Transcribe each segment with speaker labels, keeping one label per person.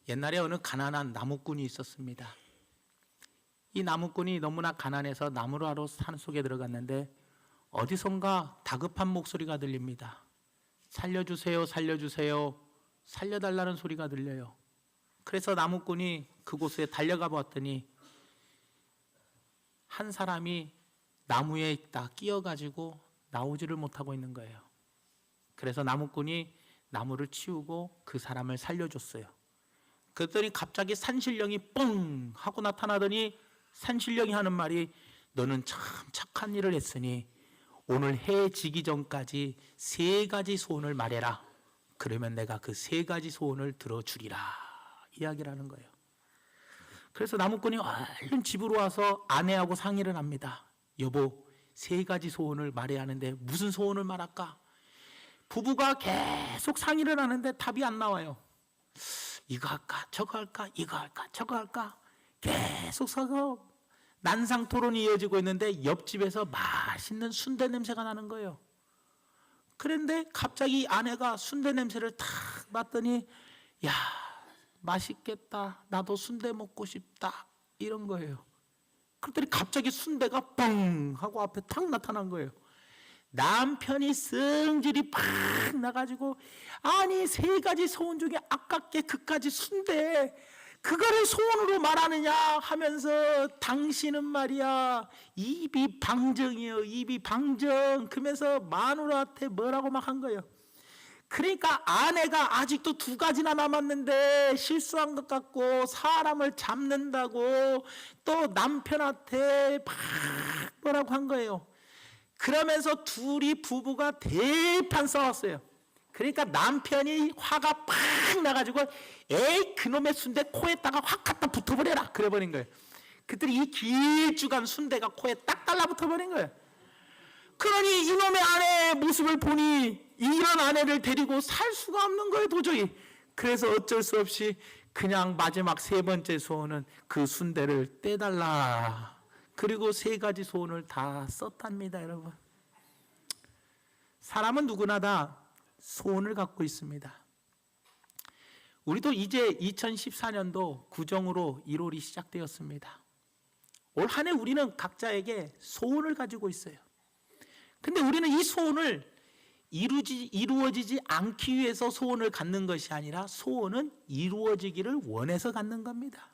Speaker 1: 옛날에 어느 가난한 나무꾼이 있었습니다. 이 나무꾼이 너무나 가난해서 나무를 하러 산속에 들어갔는데 어디선가 다급한 목소리가 들립니다. 살려주세요, 살려주세요, 살려달라는 소리가 들려요. 그래서 나무꾼이 그곳에 달려가 봤더니 한 사람이 나무에 있다 끼어가지고 나오지를 못하고 있는 거예요. 그래서 나무꾼이 나무를 치우고 그 사람을 살려줬어요. 그랬더니 갑자기 산신령이 뻥 하고 나타나더니 산신령이 하는 말이 너는 참 착한 일을 했으니 오늘 해 지기 전까지 3가지 소원을 말해라. 그러면 내가 그 3가지 소원을 들어주리라. 이야기를 하는 거예요. 그래서 나무꾼이 얼른 집으로 와서 아내하고 상의를 합니다. 여보, 3가지 소원을 말해야 하는데 무슨 소원을 말할까? 부부가 계속 상의를 하는데 답이 안 나와요. 이거 할까 저거 할까 이거 할까 저거 할까 계속 서서 난상 토론이 이어지고 있는데 옆집에서 맛있는 순대 냄새가 나는 거예요. 그런데 갑자기 아내가 순대 냄새를 탁 맡더니 야, 맛있겠다, 나도 순대 먹고 싶다, 이런 거예요. 그랬더니 갑자기 순대가 뻥 하고 앞에 탁 나타난 거예요. 남편이 성질이 팍 나가지고 아니 3가지 소원 중에 아깝게 그까지 순대 그거를 소원으로 말하느냐 하면서 당신은 말이야 입이 방정이에요, 입이 방정. 그러면서 마누라한테 뭐라고 막 한 거예요. 그러니까 아내가 아직도 2가지나 남았는데 실수한 것 같고 사람을 잡는다고 또 남편한테 막 뭐라고 한 거예요. 그러면서 둘이 부부가 대판 싸웠어요. 그러니까 남편이 화가 팍 나가지고 에이 그놈의 순대 코에다가 확 갖다 붙어버려라 그래버린 거예요. 그랬더니 이 길쭉한 순대가 코에 딱 달라붙어버린 거예요. 그러니 이놈의 아내의 모습을 보니 이런 아내를 데리고 살 수가 없는 거예요 도저히. 그래서 어쩔 수 없이 그냥 마지막 3번째 소원은 그 순대를 떼달라. 그리고 3가지 소원을 다 썼답니다. 여러분, 사람은 누구나 다 소원을 갖고 있습니다. 우리도 이제 2014년도 구정으로 1월이 시작되었습니다. 올 한 해 우리는 각자에게 소원을 가지고 있어요. 근데 우리는 이 소원을 이루어지지 않기 위해서 소원을 갖는 것이 아니라 소원은 이루어지기를 원해서 갖는 겁니다.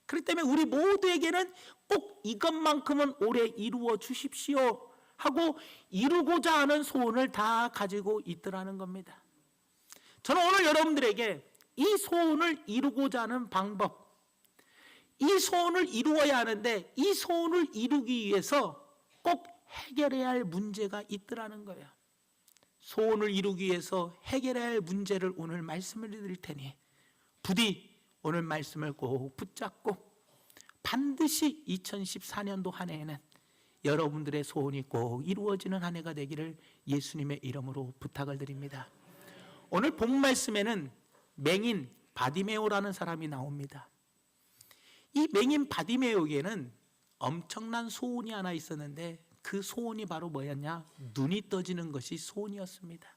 Speaker 1: 그렇기 때문에 우리 모두에게는 꼭 이것만큼은 올해 이루어 주십시오 하고 이루고자 하는 소원을 다 가지고 있더라는 겁니다. 저는 오늘 여러분들에게 이 소원을 이루고자 하는 방법, 이 소원을 이루어야 하는데 이 소원을 이루기 위해서 꼭 해결해야 할 문제가 있더라는 거예요. 소원을 이루기 위해서 해결해야 할 문제를 오늘 말씀을 드릴 테니 부디 오늘 말씀을 꼭 붙잡고 반드시 2014년도 한 해에는 여러분들의 소원이 꼭 이루어지는 한 해가 되기를 예수님의 이름으로 부탁을 드립니다. 오늘 본 말씀에는 맹인 바디메오라는 사람이 나옵니다. 이 맹인 바디메오에게는 엄청난 소원이 하나 있었는데 그 소원이 바로 뭐였냐? 눈이 떠지는 것이 소원이었습니다.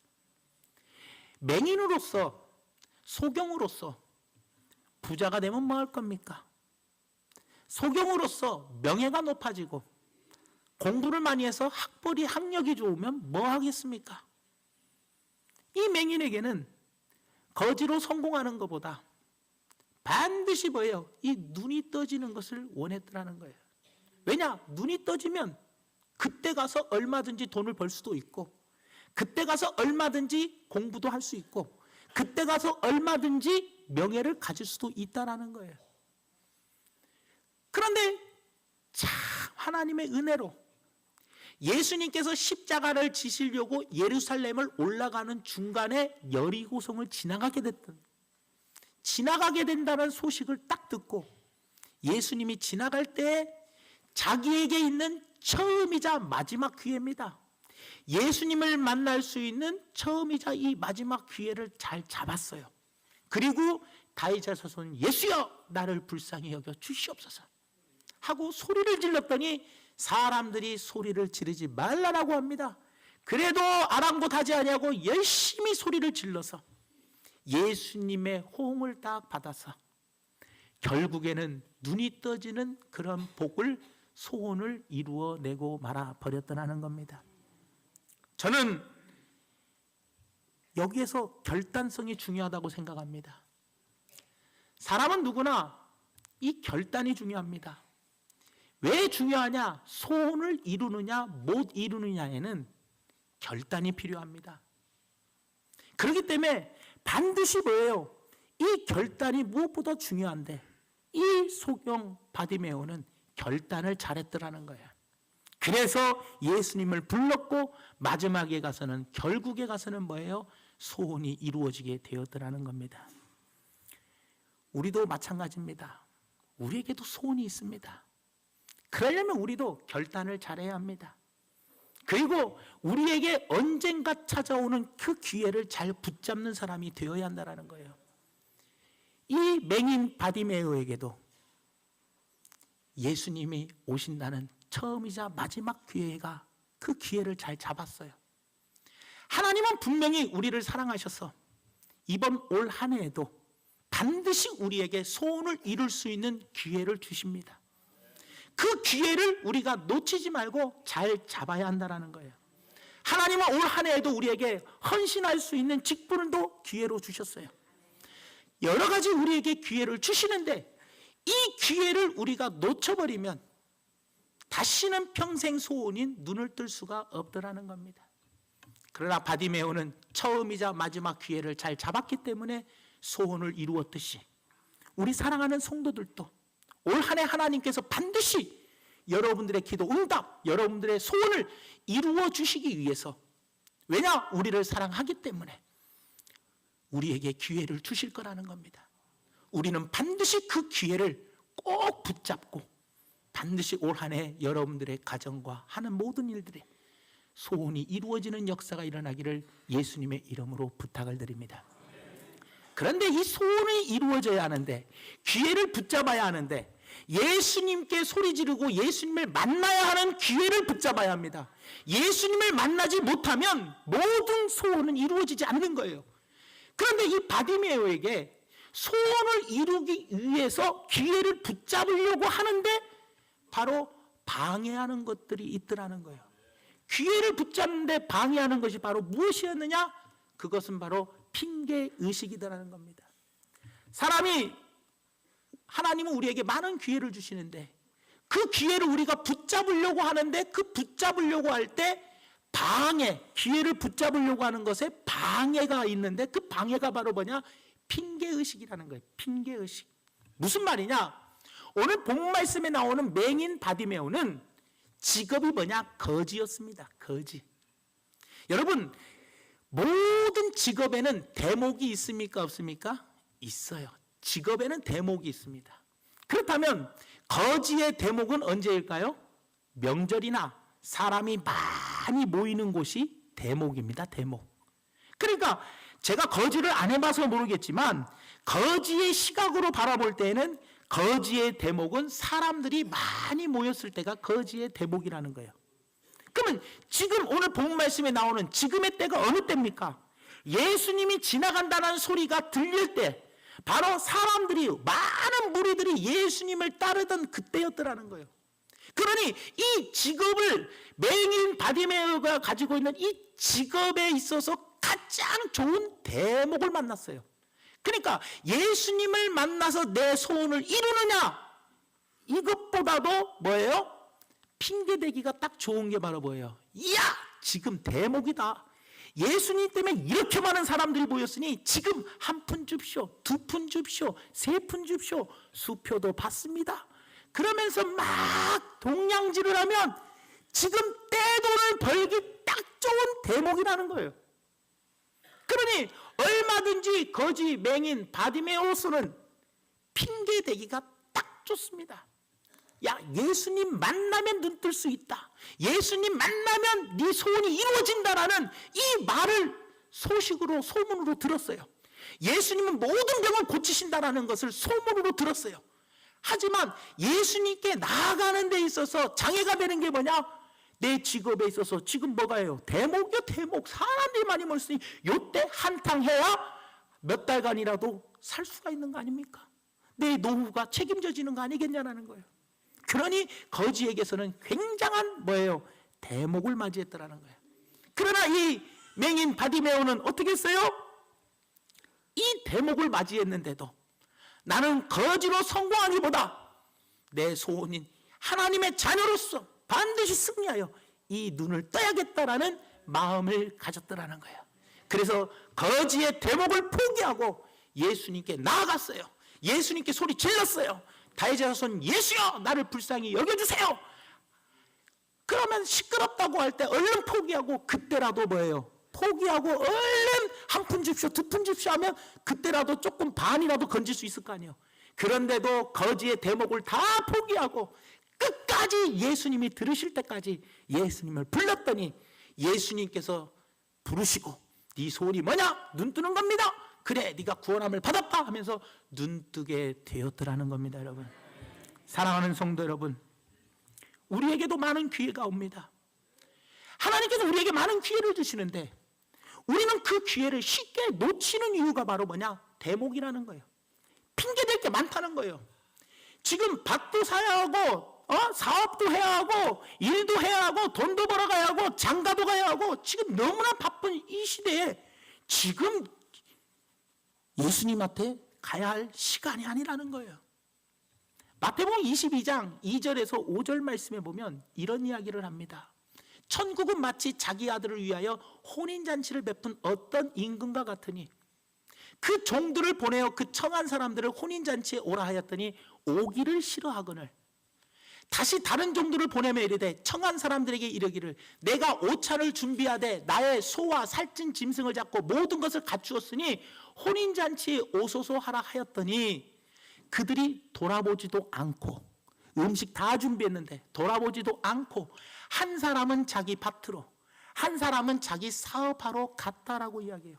Speaker 1: 맹인으로서, 소경으로서 부자가 되면 뭐 할 겁니까? 소경으로서 명예가 높아지고 공부를 많이 해서 학력이 좋으면 뭐 하겠습니까? 이 맹인에게는 거지로 성공하는 것보다 반드시 뭐예요? 이 눈이 떠지는 것을 원했더라는 거예요. 왜냐? 눈이 떠지면 그때 가서 얼마든지 돈을 벌 수도 있고 그때 가서 얼마든지 공부도 할 수 있고 그때 가서 얼마든지 명예를 가질 수도 있다라는 거예요. 그런데 참 하나님의 은혜로 예수님께서 십자가를 지시려고 예루살렘을 올라가는 중간에 여리고성을 지나가게 된다는 소식을 딱 듣고 예수님이 지나갈 때 자기에게 있는 처음이자 마지막 기회입니다. 예수님을 만날 수 있는 처음이자 이 마지막 기회를 잘 잡았어요. 그리고 다윗의 자손 예수여 나를 불쌍히 여겨 주시옵소서 하고 소리를 질렀더니 사람들이 소리를 지르지 말라라고 합니다. 그래도 아랑곳하지 아니하고 열심히 소리를 질러서 예수님의 호응을 딱 받아서 결국에는 눈이 떠지는 그런 복을, 소원을 이루어내고 말아 버렸더라는 겁니다. 저는 여기에서 결단성이 중요하다고 생각합니다. 사람은 누구나 이 결단이 중요합니다. 왜 중요하냐? 소원을 이루느냐 못 이루느냐에는 결단이 필요합니다. 그렇기 때문에 반드시 뭐예요? 이 결단이 무엇보다 중요한데 이 소경 바디메오는 결단을 잘했더라는 거예요. 그래서 예수님을 불렀고 마지막에 가서는, 결국에 가서는 뭐예요? 소원이 이루어지게 되었더라는 겁니다. 우리도 마찬가지입니다. 우리에게도 소원이 있습니다. 그러려면 우리도 결단을 잘해야 합니다. 그리고 우리에게 언젠가 찾아오는 그 기회를 잘 붙잡는 사람이 되어야 한다는 거예요. 이 맹인 바디메오에게도 예수님이 오신다는 처음이자 마지막 기회가, 그 기회를 잘 잡았어요. 하나님은 분명히 우리를 사랑하셔서 이번 올 한 해에도 반드시 우리에게 소원을 이룰 수 있는 기회를 주십니다. 그 기회를 우리가 놓치지 말고 잘 잡아야 한다는 거예요. 하나님은 올 한 해에도 우리에게 헌신할 수 있는 직분도 기회로 주셨어요. 여러 가지 우리에게 기회를 주시는데 이 기회를 우리가 놓쳐버리면 다시는 평생 소원인 눈을 뜰 수가 없더라는 겁니다. 그러나 바디메오는 처음이자 마지막 기회를 잘 잡았기 때문에 소원을 이루었듯이 우리 사랑하는 성도들도 올 한 해 하나님께서 반드시 여러분들의 기도 응답, 여러분들의 소원을 이루어 주시기 위해서, 왜냐? 우리를 사랑하기 때문에 우리에게 기회를 주실 거라는 겁니다. 우리는 반드시 그 기회를 꼭 붙잡고 반드시 올 한 해 여러분들의 가정과 하는 모든 일들에 소원이 이루어지는 역사가 일어나기를 예수님의 이름으로 부탁을 드립니다. 그런데 이 소원이 이루어져야 하는데, 기회를 붙잡아야 하는데, 예수님께 소리 지르고 예수님을 만나야 하는 기회를 붙잡아야 합니다. 예수님을 만나지 못하면 모든 소원은 이루어지지 않는 거예요. 그런데 이 바디메오에게 소원을 이루기 위해서 기회를 붙잡으려고 하는데 바로 방해하는 것들이 있더라는 거예요. 기회를 붙잡는데 방해하는 것이 바로 무엇이었느냐? 그것은 바로 핑계의식이더라는 겁니다. 사람이, 하나님은 우리에게 많은 기회를 주시는데 그 기회를 우리가 붙잡으려고 하는데, 그 붙잡으려고 할 때 방해, 기회를 붙잡으려고 하는 것에 방해가 있는데 그 방해가 바로 뭐냐? 핑계의식이라는 거예요. 핑계의식. 무슨 말이냐? 오늘 본 말씀에 나오는 맹인 바디메오는 직업이 뭐냐? 거지였습니다. 거지. 여러분, 모든 직업에는 대목이 있습니까? 없습니까? 있어요. 직업에는 대목이 있습니다. 그렇다면 거지의 대목은 언제일까요? 명절이나 사람이 많이 모이는 곳이 대목입니다. 대목. 그러니까 제가 거지를 안 해봐서 모르겠지만 거지의 시각으로 바라볼 때에는 거지의 대목은 사람들이 많이 모였을 때가 거지의 대목이라는 거예요. 그러면 지금 오늘 본 말씀에 나오는 지금의 때가 어느 때입니까? 예수님이 지나간다는 소리가 들릴 때, 바로 사람들이, 많은 무리들이 예수님을 따르던 그때였더라는 거예요. 그러니 이 직업을, 맹인 바디메오가 가지고 있는 이 직업에 있어서 가장 좋은 대목을 만났어요. 그러니까 예수님을 만나서 내 소원을 이루느냐, 이것보다도 뭐예요? 핑계대기가 딱 좋은 게 바로 뭐예요? 이야, 지금 대목이다. 예수님 때문에 이렇게 많은 사람들이 모였으니 지금 한 푼 줍쇼, 두 푼 줍쇼, 세 푼 줍쇼, 수표도 받습니다. 그러면서 막 동냥질을 하면 지금 떼돈을 벌기 딱 좋은 대목이라는 거예요. 그러니 얼마든지 거지, 맹인, 바디메오스는 핑계대기가 딱 좋습니다. 야, 예수님 만나면 눈 뜰 수 있다. 예수님 만나면 네 소원이 이루어진다라는 이 말을 소식으로, 소문으로 들었어요. 예수님은 모든 병을 고치신다라는 것을 소문으로 들었어요. 하지만 예수님께 나아가는 데 있어서 장애가 되는 게 뭐냐? 내 직업에 있어서 지금 뭐가요? 대목이요, 대목. 사람들이 많이 모였으니 요때 한탕 해야 몇 달간이라도 살 수가 있는 거 아닙니까? 내 노후가 책임져지는 거 아니겠냐라는 거예요. 그러니 거지에게서는 굉장한 뭐예요? 대목을 맞이했더라는 거예요. 그러나 이 맹인 바디메오는 어떻게 했어요? 이 대목을 맞이했는데도 나는 거지로 성공하기보다 내 소원인 하나님의 자녀로서 반드시 승리하여 이 눈을 떠야겠다라는 마음을 가졌더라는 거예요. 그래서 거지의 대목을 포기하고 예수님께 나아갔어요. 예수님께 소리 질렀어요. 다윗의 자손 예수여, 나를 불쌍히 여겨주세요. 그러면 시끄럽다고 할 때 얼른 포기하고, 그때라도 뭐예요? 포기하고 얼른 한 푼 줍시오, 두 푼 줍시오 하면 그때라도 조금 반이라도 건질 수 있을 거 아니에요. 그런데도 거지의 대목을 다 포기하고 끝까지 예수님이 들으실 때까지 예수님을 불렀더니 예수님께서 부르시고 네 소원이 뭐냐? 눈 뜨는 겁니다. 그래, 네가 구원함을 받았다 하면서 눈 뜨게 되었더라는 겁니다. 여러분, 사랑하는 성도 여러분, 우리에게도 많은 기회가 옵니다. 하나님께서 우리에게 많은 기회를 주시는데 우리는 그 기회를 쉽게 놓치는 이유가 바로 뭐냐? 대목이라는 거예요. 핑계댈 게 많다는 거예요. 지금 밭도 사야 하고 사업도 해야 하고 일도 해야 하고 돈도 벌어가야 하고 장가도 가야 하고 지금 너무나 바쁜 이 시대에 지금 예수님한테 가야 할 시간이 아니라는 거예요. 마태복음 22장 2절에서 5절 말씀에 보면 이런 이야기를 합니다. 천국은 마치 자기 아들을 위하여 혼인잔치를 베푼 어떤 임금과 같으니 그 종들을 보내어 그 청한 사람들을 혼인잔치에 오라 하였더니 오기를 싫어하거늘 다시 다른 종들을 보내며 이르되 청한 사람들에게 이르기를 내가 오찬을 준비하되 나의 소와 살찐 짐승을 잡고 모든 것을 갖추었으니 혼인잔치에 오소서 하라 하였더니 그들이 돌아보지도 않고 음식 다 준비했는데 돌아보지도 않고 한 사람은 자기 밭으로 한 사람은 자기 사업하러 갔다라고 이야기해요.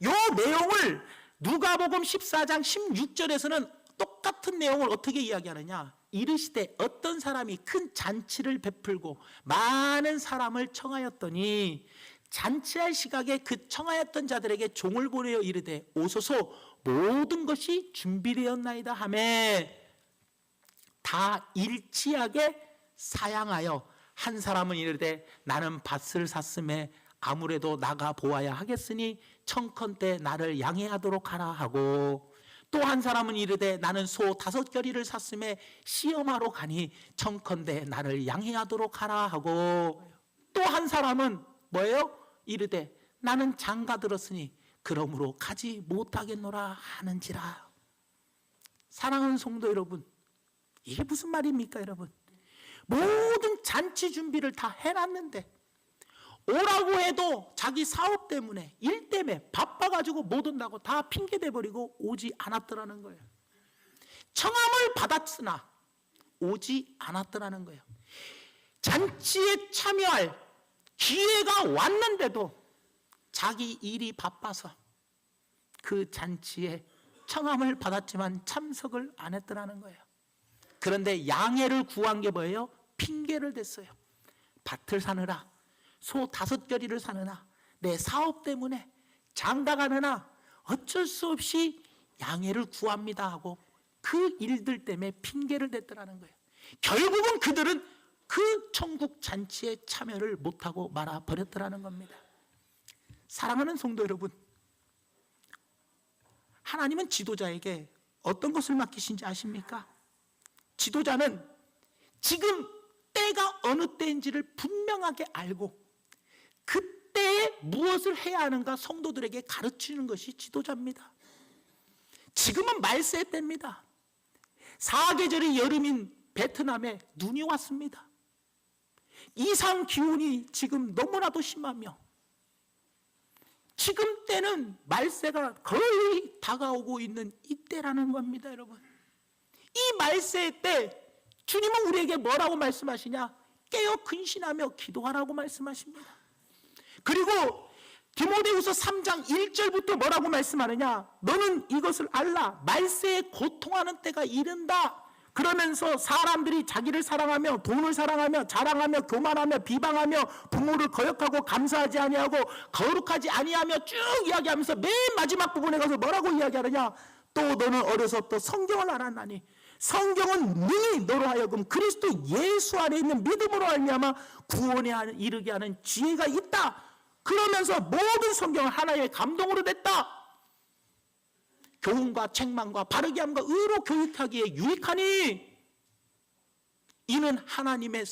Speaker 1: 이 내용을 누가복음 14장 16절에서는 똑같은 내용을 어떻게 이야기하느냐? 이르시되 어떤 사람이 큰 잔치를 베풀고 많은 사람을 청하였더니 잔치할 시각에 그 청하였던 자들에게 종을 보내어 이르되 오소서 모든 것이 준비되었나이다 하매 다 일치하게 사양하여 한 사람은 이르되 나는 밭을 샀음에 아무래도 나가 보아야 하겠으니 청컨대 나를 양해하도록 하라 하고 또 한 사람은 이르되 나는 소 5겨리를 샀음에 시험하러 가니 청컨대 나를 양해하도록 하라 하고 또 한 사람은 뭐예요? 이르되 나는 장가 들었으니 그러므로 가지 못하겠노라 하는지라. 사랑하는 성도 여러분, 이게 무슨 말입니까 여러분? 모든 잔치 준비를 다 해놨는데 오라고 해도 자기 사업 때문에 일 때문에 바빠가지고 못 온다고 다 핑계대버리고 오지 않았더라는 거예요. 청함을 받았으나 오지 않았더라는 거예요. 잔치에 참여할 기회가 왔는데도 자기 일이 바빠서 그 잔치에 청함을 받았지만 참석을 안 했더라는 거예요. 그런데 양해를 구한 게 뭐예요? 핑계를 댔어요. 밭을 사느라 소 5겨리를 사느나 내 사업 때문에 장가 가느나 어쩔 수 없이 양해를 구합니다 하고 그 일들 때문에 핑계를 댔더라는 거예요. 결국은 그들은 그 천국 잔치에 참여를 못하고 말아버렸더라는 겁니다. 사랑하는 성도 여러분, 하나님은 지도자에게 어떤 것을 맡기신지 아십니까? 지도자는 지금 때가 어느 때인지를 분명하게 알고 그때에 무엇을 해야 하는가 성도들에게 가르치는 것이 지도자입니다. 지금은 말세 때입니다. 사계절이 여름인 베트남에 눈이 왔습니다. 이상 기온이 지금 너무나도 심하며 지금 때는 말세가 거의 다가오고 있는 이때라는 겁니다. 여러분, 이 말세 때 주님은 우리에게 뭐라고 말씀하시냐? 깨어 근신하며 기도하라고 말씀하십니다. 그리고 디모데후서 3장 1절부터 뭐라고 말씀하느냐? 너는 이것을 알라. 말세에 고통하는 때가 이른다. 그러면서 사람들이 자기를 사랑하며 돈을 사랑하며 자랑하며 교만하며 비방하며 부모를 거역하고 감사하지 아니하고 거룩하지 아니하며 쭉 이야기하면서 맨 마지막 부분에 가서 뭐라고 이야기하느냐? 또 너는 어려서부터 성경을 알았나니 성경은 능히 너로 하여금 그리스도 예수 안에 있는 믿음으로 말미암아 구원에 이르게 하는 지혜가 있다. 그러면서 모든 성경은 하나의 감동으로 됐다. 교훈과 책망과 바르게 함과 의로 교육하기에 유익하니 이는 하나님의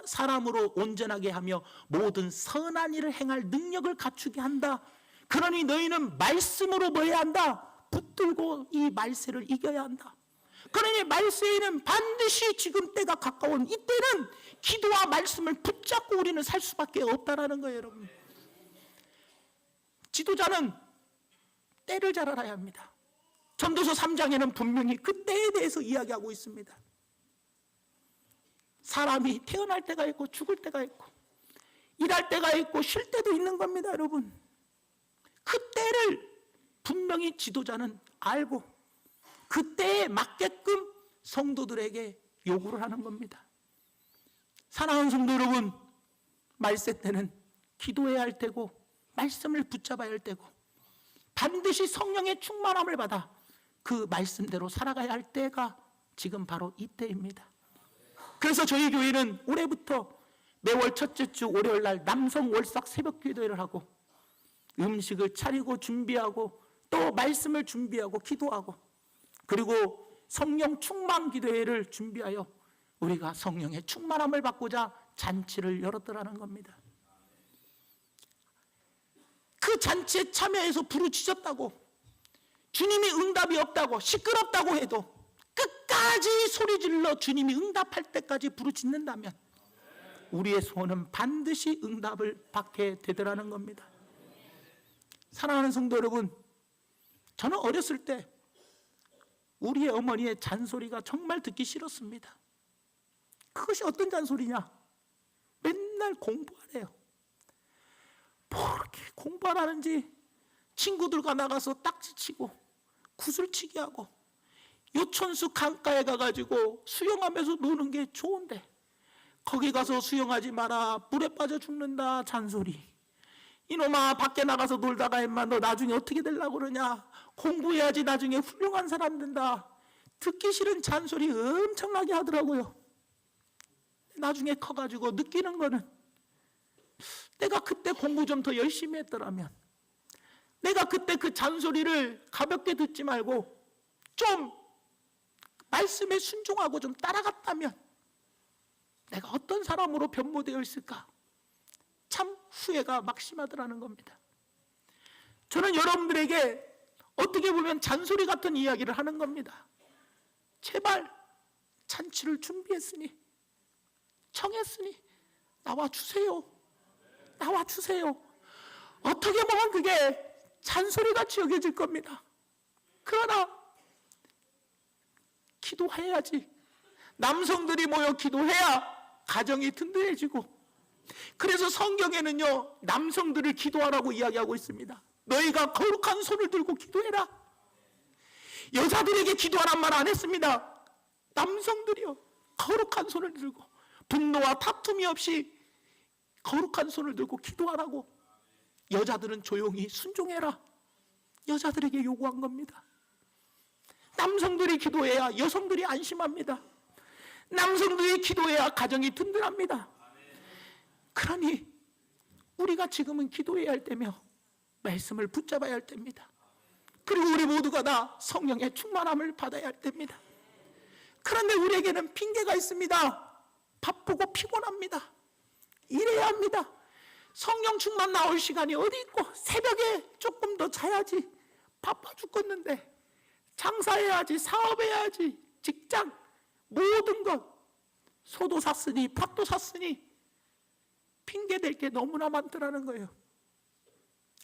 Speaker 1: 사람으로 온전하게 하며 모든 선한 일을 행할 능력을 갖추게 한다. 그러니 너희는 말씀으로 뭐 해야 한다? 붙들고 이 말세를 이겨야 한다. 그러니 말세에는 반드시 지금 때가 가까운 이때는 기도와 말씀을 붙잡고 우리는 살 수밖에 없다라는 거예요, 여러분. 지도자는 때를 잘 알아야 합니다. 전도서 3장에는 분명히 그 때에 대해서 이야기하고 있습니다. 사람이 태어날 때가 있고 죽을 때가 있고 일할 때가 있고 쉴 때도 있는 겁니다, 여러분. 그 때를 분명히 지도자는 알고 그 때에 맞게끔 성도들에게 요구를 하는 겁니다. 사랑하는 성도 여러분, 말세 때는 기도해야 할 때고 말씀을 붙잡아야 할 때고 반드시 성령의 충만함을 받아 그 말씀대로 살아가야 할 때가 지금 바로 이때입니다. 그래서 저희 교회는 올해부터 매월 첫째 주 월요일 날 남성 월삭 새벽 기도회를 하고 음식을 차리고 준비하고 또 말씀을 준비하고 기도하고 그리고 성령 충만 기도회를 준비하여 우리가 성령의 충만함을 받고자 잔치를 열었더라는 겁니다. 그 잔치에 참여해서 부르짖었다고 주님이 응답이 없다고 시끄럽다고 해도 끝까지 소리질러 주님이 응답할 때까지 부르짖는다면 우리의 소원은 반드시 응답을 받게 되더라는 겁니다. 사랑하는 성도 여러분, 저는 어렸을 때 우리의 어머니의 잔소리가 정말 듣기 싫었습니다. 그것이 어떤 잔소리냐? 맨날 공부하래요. 뭐 이렇게 공부하라는지 친구들과 나가서 딱지치고 구슬치기 하고 요촌수 강가에 가가지고 수영하면서 노는 게 좋은데 거기 가서 수영하지 마라, 물에 빠져 죽는다 잔소리. 이놈아 밖에 나가서 놀다가 임마 너 나중에 어떻게 되려고 그러냐, 공부해야지 나중에 훌륭한 사람 된다. 듣기 싫은 잔소리 엄청나게 하더라고요. 나중에 커가지고 느끼는 거는 내가 그때 공부 좀 더 열심히 했더라면, 내가 그때 그 잔소리를 가볍게 듣지 말고 좀 말씀에 순종하고 좀 따라갔다면 내가 어떤 사람으로 변모되어 있을까? 참 후회가 막심하더라는 겁니다. 저는 여러분들에게 어떻게 보면 잔소리 같은 이야기를 하는 겁니다. 제발 잔치를 준비했으니 청했으니 나와주세요. 나와주세요. 어떻게 보면 그게 잔소리같이 여겨질 겁니다. 그러나 기도해야지. 남성들이 모여 기도해야 가정이 든든해지고, 그래서 성경에는요 남성들을 기도하라고 이야기하고 있습니다. 너희가 거룩한 손을 들고 기도해라. 여자들에게 기도하란 말 안 했습니다. 남성들이요 거룩한 손을 들고 분노와 다툼이 없이 거룩한 손을 들고 기도하라고. 여자들은 조용히 순종해라. 여자들에게 요구한 겁니다. 남성들이 기도해야 여성들이 안심합니다. 남성들이 기도해야 가정이 든든합니다. 그러니 우리가 지금은 기도해야 할 때며 말씀을 붙잡아야 할 때입니다. 그리고 우리 모두가 다 성령의 충만함을 받아야 할 때입니다. 그런데 우리에게는 핑계가 있습니다. 바쁘고 피곤합니다. 일해야 합니다. 성령 충만 나올 시간이 어디 있고, 새벽에 조금 더 자야지, 바빠 죽겠는데, 장사해야지, 사업해야지, 직장, 모든 것, 소도 샀으니 팥도 샀으니 핑계댈 게 너무나 많더라는 거예요.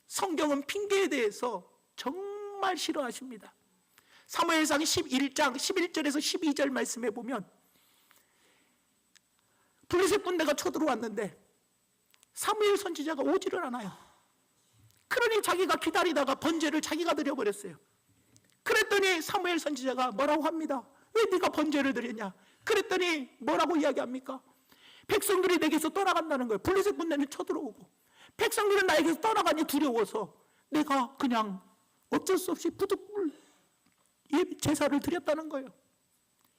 Speaker 1: 성경은 핑계에 대해서 정말 싫어하십니다. 사무엘상 11장 11절에서 12절 말씀에 보면 블레셋 군대가 쳐들어왔는데 사무엘 선지자가 오지를 않아요. 그러니 자기가 기다리다가 번제를 자기가 드려버렸어요. 그랬더니 사무엘 선지자가 뭐라고 합니다. 왜 네가 번제를 드렸냐? 그랬더니 뭐라고 이야기합니까? 백성들이 내게서 떠나간다는 거예요. 블레셋 군대는 쳐들어오고 백성들은 나에게서 떠나가니 두려워서 내가 그냥 어쩔 수 없이 부득불 제사를 드렸다는 거예요.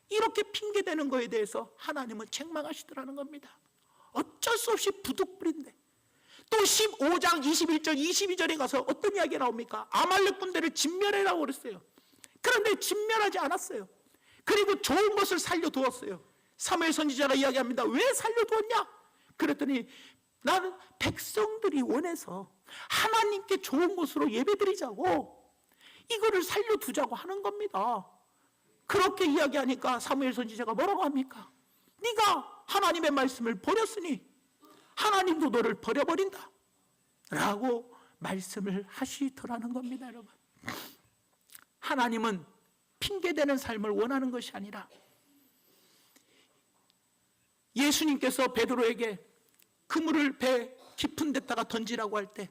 Speaker 1: 이렇게 핑계대는 거에 대해서 하나님은 책망하시더라는 겁니다. 어쩔 수 없이 부득불인데. 또 15장 21절 22절에 가서 어떤 이야기가 나옵니까? 아말렉 군대를 진멸해라고 그랬어요. 그런데 진멸하지 않았어요. 그리고 좋은 것을 살려두었어요. 사무엘 선지자가 이야기합니다. 왜 살려두었냐? 그랬더니 나는 백성들이 원해서 하나님께 좋은 것으로 예배드리자고 이거를 살려두자고 하는 겁니다. 그렇게 이야기하니까 사무엘 선지자가 뭐라고 합니까? 네가 하나님의 말씀을 버렸으니 하나님도 너를 버려버린다 라고 말씀을 하시더라는 겁니다. 여러분, 하나님은 핑계대는 삶을 원하는 것이 아니라 예수님께서 베드로에게 그물을 배 깊은 데다가 던지라고 할 때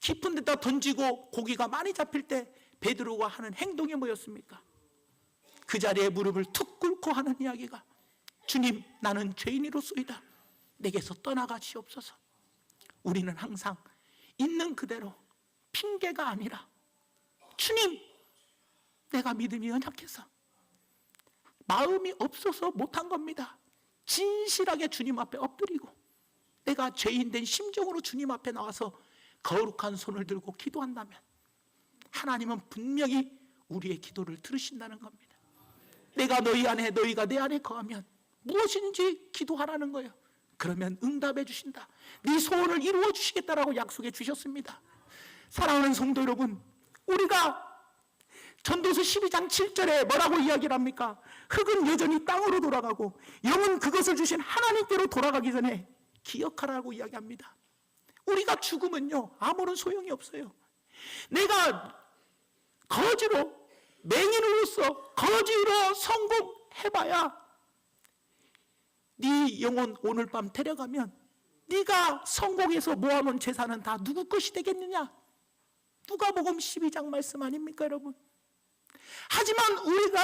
Speaker 1: 깊은 데다 던지고 고기가 많이 잡힐 때 베드로가 하는 행동이 뭐였습니까? 그 자리에 무릎을 툭 꿇고 하는 이야기가 주님, 나는 죄인이로소이다. 내게서 떠나가시옵소서. 우리는 항상 있는 그대로 핑계가 아니라 주님, 내가 믿음이 연약해서 마음이 없어서 못한 겁니다. 진실하게 주님 앞에 엎드리고 내가 죄인된 심정으로 주님 앞에 나와서 거룩한 손을 들고 기도한다면 하나님은 분명히 우리의 기도를 들으신다는 겁니다. 내가 너희 안에 너희가 내 안에 거하면 무엇인지 기도하라는 거예요. 그러면 응답해 주신다. 네 소원을 이루어 주시겠다라고 약속해 주셨습니다. 사랑하는 성도 여러분, 우리가 전도서 12장 7절에 뭐라고 이야기를 합니까? 흙은 여전히 땅으로 돌아가고 영은 그것을 주신 하나님께로 돌아가기 전에 기억하라고 이야기합니다. 우리가 죽으면요 아무런 소용이 없어요. 내가 거지로 맹인으로서 거지로 성공해봐야 네 영혼 오늘 밤 데려가면 네가 성공해서 모아놓은 재산은 다 누구 것이 되겠느냐? 누가복음 12장 말씀 아닙니까 여러분? 하지만 우리가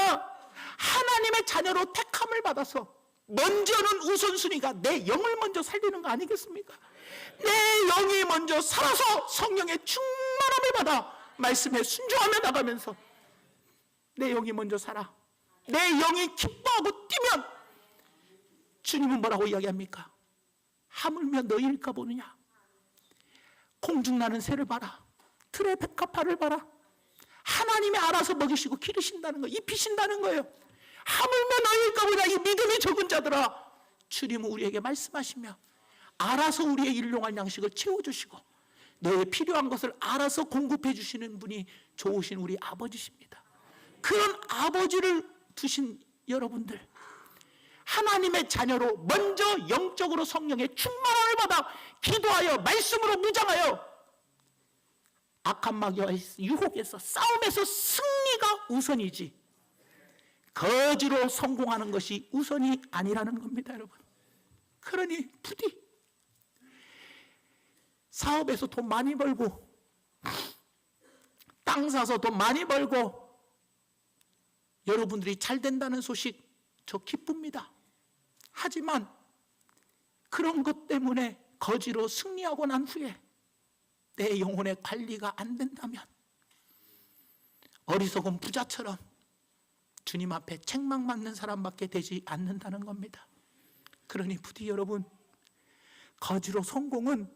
Speaker 1: 하나님의 자녀로 택함을 받아서 먼저는 우선순위가 내 영을 먼저 살리는 거 아니겠습니까? 내 영이 먼저 살아서 성령의 충만함을 받아 말씀에 순종하며 나가면서 내 영이 먼저 살아 내 영이 기뻐하고 뛰면 주님은 뭐라고 이야기합니까? 하물며 너희일까 보느냐? 공중나는 새를 봐라. 들의 백합화를 봐라. 하나님이 알아서 먹이시고 기르신다는 거예요. 입히신다는 거예요. 하물며 너희일까 보냐? 이 믿음이 적은 자들아, 주님은 우리에게 말씀하시며 알아서 우리의 일용할 양식을 채워주시고 너의 필요한 것을 알아서 공급해 주시는 분이 좋으신 우리 아버지십니다. 그런 아버지를 두신 여러분들, 하나님의 자녀로 먼저 영적으로 성령의 충만함을 받아 기도하여 말씀으로 무장하여 악한 마귀와 유혹에서 싸움에서 승리가 우선이지 거지로 성공하는 것이 우선이 아니라는 겁니다 여러분. 그러니 부디 사업에서 돈 많이 벌고 땅 사서 돈 많이 벌고 여러분들이 잘 된다는 소식 저 기쁩니다. 하지만 그런 것 때문에 거지로 승리하고 난 후에 내 영혼의 관리가 안 된다면 어리석은 부자처럼 주님 앞에 책망받는 사람밖에 되지 않는다는 겁니다. 그러니 부디 여러분, 거지로 성공은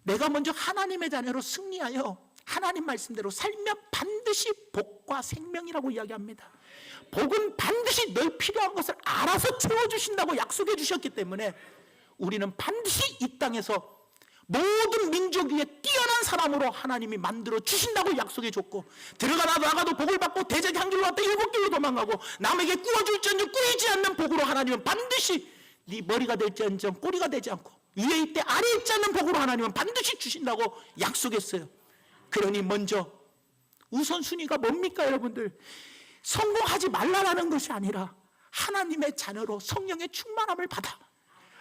Speaker 1: 내가 먼저 하나님의 자녀로 승리하여 하나님 말씀대로 살면 반드시 복과 생명이라고 이야기합니다. 복은 반드시 늘 필요한 것을 알아서 채워주신다고 약속해 주셨기 때문에 우리는 반드시 이 땅에서 모든 민족 위에 뛰어난 사람으로 하나님이 만들어 주신다고 약속해 줬고, 들어가나 나가도 복을 받고 대적이 한 길로 왔다 일곱 길로 도망가고 남에게 꾸어줄지언정 꾸이지 않는 복으로 하나님은 반드시 네 머리가 될지언정 꼬리가 되지 않고 위에 있대 아래에 있지 않는 복으로 하나님은 반드시 주신다고 약속했어요. 그러니 먼저 우선순위가 뭡니까 여러분들? 성공하지 말라라는 것이 아니라 하나님의 자녀로 성령의 충만함을 받아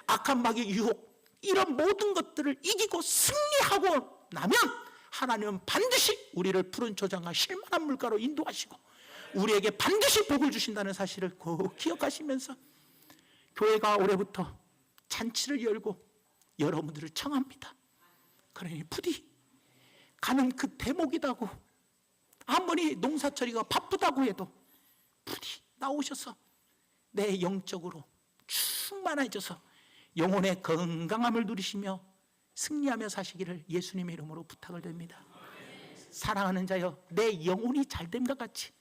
Speaker 1: 악한 마귀의 유혹 이런 모든 것들을 이기고 승리하고 나면 하나님은 반드시 우리를 푸른 초장과 실만한 물가로 인도하시고 우리에게 반드시 복을 주신다는 사실을 꼭 기억하시면서 교회가 올해부터 잔치를 열고 여러분들을 청합니다. 그러니 부디 가는 그 대목이라고, 아무리 농사처리가 바쁘다고 해도 부디 나오셔서 내 영적으로 충만해져서 영혼의 건강함을 누리시며 승리하며 사시기를 예수님의 이름으로 부탁을 드립니다. 사랑하는 자여, 내 영혼이 잘됨과 같이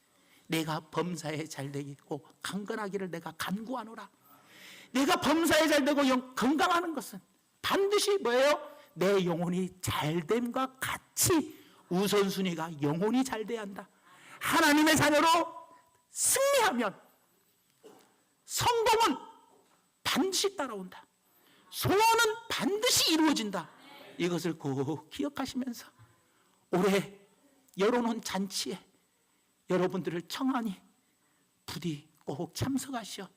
Speaker 1: 내가 범사에 잘되고 강건하기를 내가 간구하노라. 내가 범사에 잘되고 건강하는 것은 반드시 뭐예요? 내 영혼이 잘됨과 같이 우선순위가 영혼이 잘돼야 한다. 하나님의 자녀로 승리하면 성공은 반드시 따라온다. 소원은 반드시 이루어진다. 이것을 꼭 기억하시면서 올해 열어놓은 잔치에 여러분들을 청하니 부디 꼭 참석하시어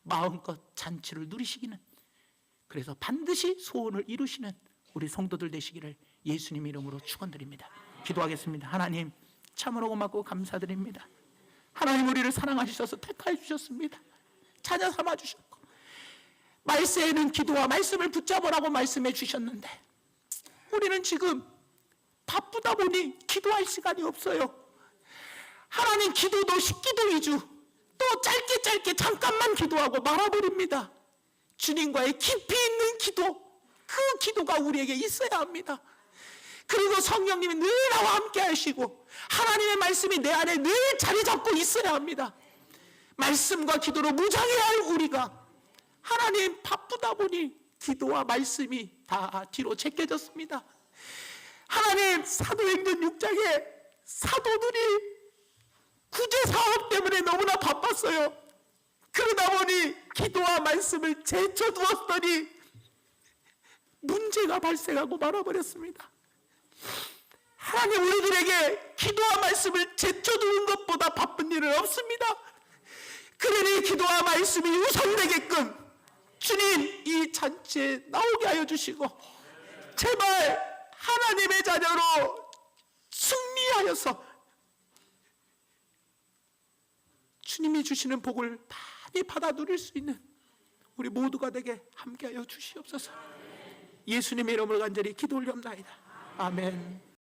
Speaker 1: 마음껏 잔치를 누리시기는, 그래서 반드시 소원을 이루시는 우리 성도들 되시기를 예수님 이름으로 축원드립니다. 기도하겠습니다. 하나님, 참으로 고맙고 감사드립니다. 하나님, 우리를 사랑하셔서 택하여 주셨습니다. 자녀 삼아 주셨고 말세에는 기도와 말씀을 붙잡으라고 말씀해 주셨는데 우리는 지금 바쁘다 보니 기도할 시간이 없어요. 하나님, 기도도 10기도 위주, 또 짧게 잠깐만 기도하고 말아버립니다. 주님과의 깊이 있는 기도, 그 기도가 우리에게 있어야 합니다. 그리고 성령님이 늘 나와 함께 하시고 하나님의 말씀이 내 안에 늘 자리 잡고 있어야 합니다. 말씀과 기도로 무장해야 할 우리가 하나님 바쁘다 보니 기도와 말씀이 다 뒤로 제껴졌습니다. 하나님, 사도행전 6장에 사도들이 구제 사업 때문에 너무나 바빴어요. 그러다 보니 기도와 말씀을 제쳐두었더니 문제가 발생하고 말아버렸습니다. 하나님, 우리들에게 기도와 말씀을 제쳐두는 것보다 바쁜 일은 없습니다. 그러니 기도와 말씀이 우선되게끔 주님, 이 잔치에 나오게 하여 주시고 제발 하나님의 자녀로 승리하여서 주님이 주시는 복을 많이 받아 누릴 수 있는 우리 모두가 되게 함께하여 주시옵소서. 예수님의 이름으로 간절히 기도 올리옵나이다. 아멘.